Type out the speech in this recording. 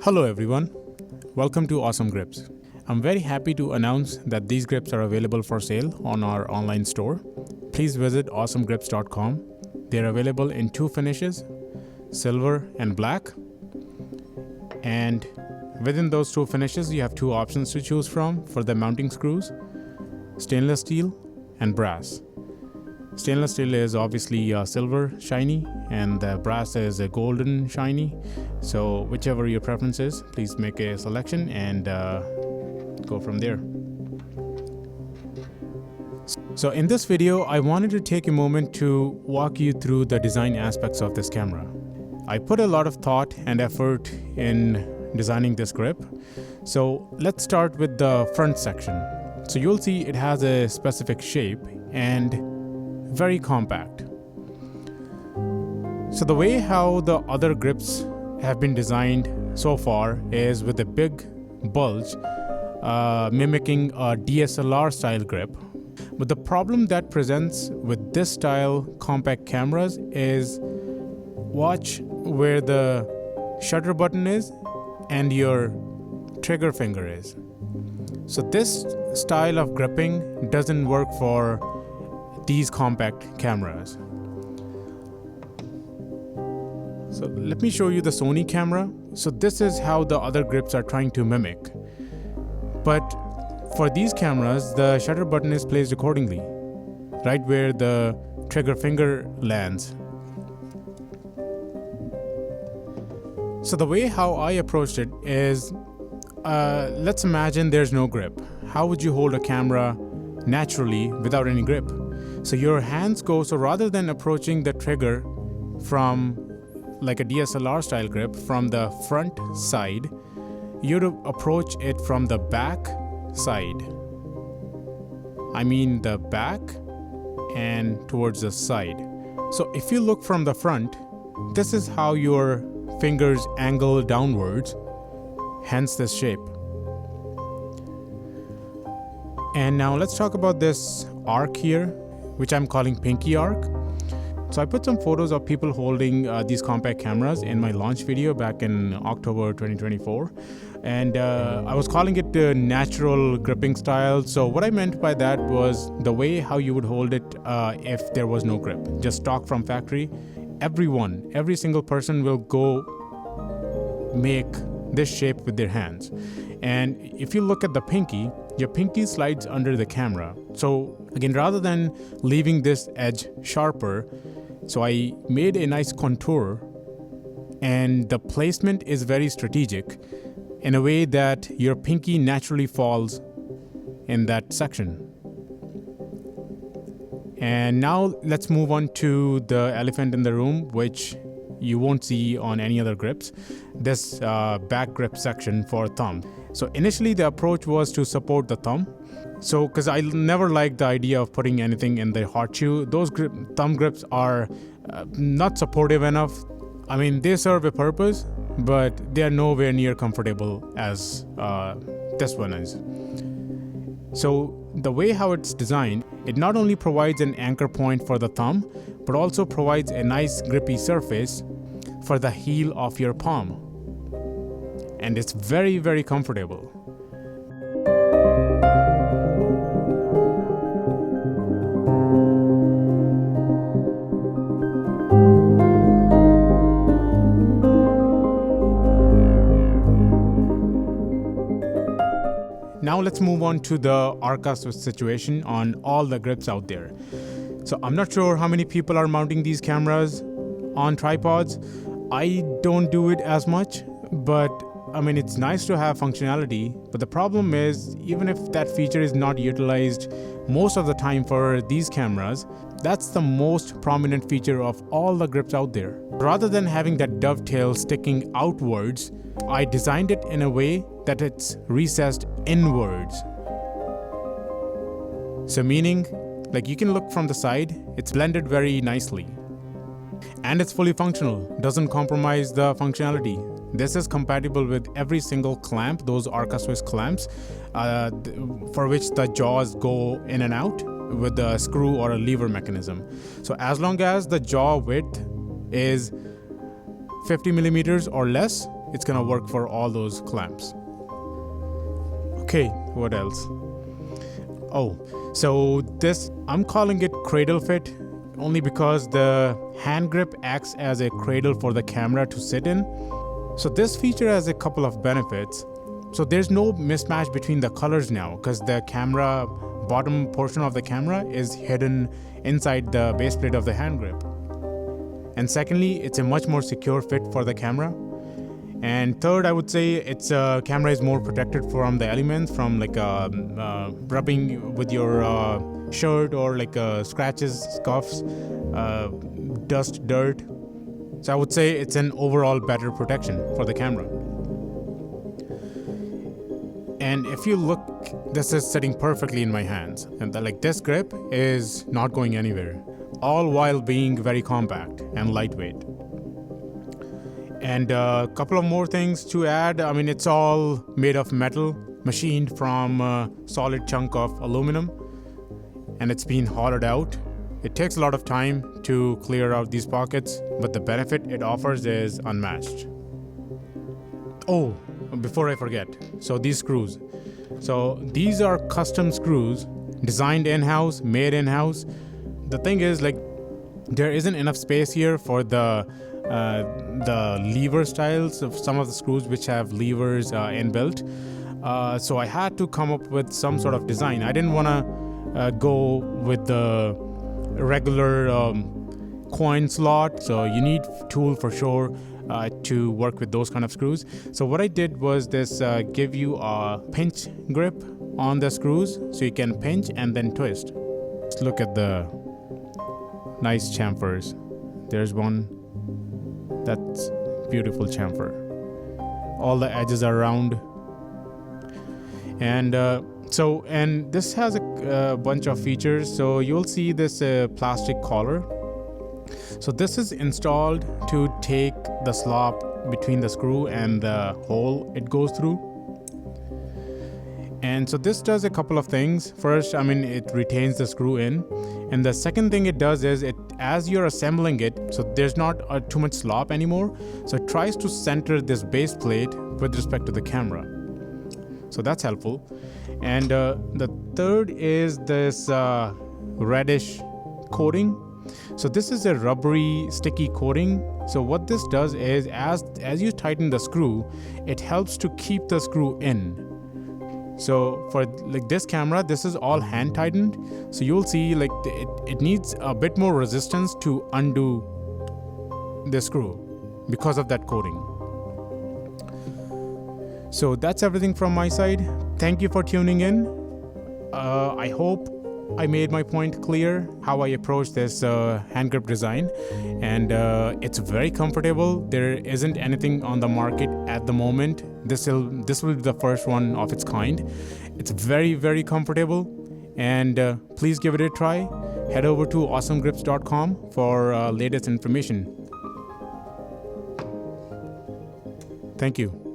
Hello everyone, welcome to Awesome Grips. I'm very happy to announce that these grips are available for sale on our online store. Please visit awesomegrips.com. They're available in two finishes, silver and black. And within those two finishes, you have two options to choose from for the mounting screws, stainless steel and brass. Stainless steel is obviously silver shiny and the brass is a golden shiny. So whichever your preference is, please make a selection and go from there. So in this video, I wanted to take a moment to walk you through the design aspects of this camera. I put a lot of thought and effort in designing this grip. So let's start with the front section. So you'll see it has a specific shape and very compact. So the way how the other grips have been designed so far is with a big bulge, mimicking a DSLR style grip. But the problem that presents with this style compact cameras is watch where the shutter button is and your trigger finger is. So this style of gripping doesn't work for these compact cameras. So let me show you the Sony camera. So this is how the other grips are trying to mimic. But for these cameras, the shutter button is placed accordingly, right where the trigger finger lands. So the way how I approached it is, let's imagine there's no grip. How would you hold a camera naturally without any grip? So your hands go, so rather than approaching the trigger from like a DSLR style grip from the front side, you to approach it from the back side. I mean the back and towards the side. So if you look from the front, this is how your fingers angle downwards, hence this shape. And now let's talk about this arc here, which I'm calling pinky arc. So I put some photos of people holding these compact cameras in my launch video back in October 2024. And I was calling it the natural gripping style. So what I meant by that was the way how you would hold it if there was no grip. Just stock from factory. Every single person will go make this shape with their hands. And if you look at the pinky, your pinky slides under the camera. So again, rather than leaving this edge sharper, so I made a nice contour, and the placement is very strategic in a way that your pinky naturally falls in that section. And now let's move on to the elephant in the room, which you won't see on any other grips, this back grip section for thumb. So initially the approach was to support the thumb. So because I never liked the idea of putting anything in the hot shoe, those thumb grips are not supportive enough. I mean, they serve a purpose, but they are nowhere near comfortable as this one is. So the way how it's designed, it not only provides an anchor point for the thumb, but also provides a nice grippy surface for the heel of your palm. And it's very, very comfortable. Now let's move on to the ARCA situation on all the grips out there. So I'm not sure how many people are mounting these cameras on tripods. I don't do it as much, but I mean, it's nice to have functionality, but the problem is, even if that feature is not utilized most of the time for these cameras, that's the most prominent feature of all the grips out there. Rather than having that dovetail sticking outwards, I designed it in a way that it's recessed inwards. So meaning, like you can look from the side, it's blended very nicely. And it's fully functional, doesn't compromise the functionality. This is compatible with every single clamp, those ARCA Swiss clamps, for which the jaws go in and out with a screw or a lever mechanism. So as long as the jaw width is 50 millimeters or less, it's gonna work for all those clamps. Okay, what else? Oh, so this, I'm calling it Cradle Fit only because the hand grip acts as a cradle for the camera to sit in. So this feature has a couple of benefits. So there's no mismatch between the colors now because the camera, bottom portion of the camera is hidden inside the base plate of the hand grip. And secondly, it's a much more secure fit for the camera. And third, I would say its camera is more protected from the elements, from like rubbing with your shirt or like scratches, scuffs, dust, dirt. So I would say it's an overall better protection for the camera. And if you look, this is sitting perfectly in my hands, and like this grip is not going anywhere, all while being very compact and lightweight. And a couple of more things to add. I mean, it's all made of metal, machined from a solid chunk of aluminum, and it's been hollowed out. It takes a lot of time to clear out these pockets, but the benefit it offers is unmatched. Oh, before I forget, so these screws. So these are custom screws, designed in-house, made in-house. The thing is, like, there isn't enough space here for the lever styles of some of the screws which have levers inbuilt. So I had to come up with some sort of design. I didn't want to go with the regular coin slot, so you need tool for sure to work with those kind of screws. So what I did was this, give you a pinch grip on the screws so you can pinch and then twist. Let's look at the nice chamfers. There's one. That's beautiful chamfer. All the edges are round. And and this has a bunch of features. So you'll see this plastic collar. So this is installed to take the slop between the screw and the hole it goes through. And so this does a couple of things. First, I mean, it retains the screw in. And the second thing it does is, as you're assembling it, so there's not too much slop anymore. So it tries to center this base plate with respect to the camera. So that's helpful. And the third is this reddish coating. So this is a rubbery, sticky coating. So what this does is, as you tighten the screw, it helps to keep the screw in. So for like this camera, this is all hand tightened. So you'll see like it needs a bit more resistance to undo the screw because of that coating. So that's everything from my side. Thank you for tuning in. I hope I made my point clear how I approach this hand grip design, and it's very comfortable. There isn't anything on the market at the moment. This will be the first one of its kind. It's very, very comfortable, and please give it a try. Head over to awesomegrips.com for latest information. Thank you.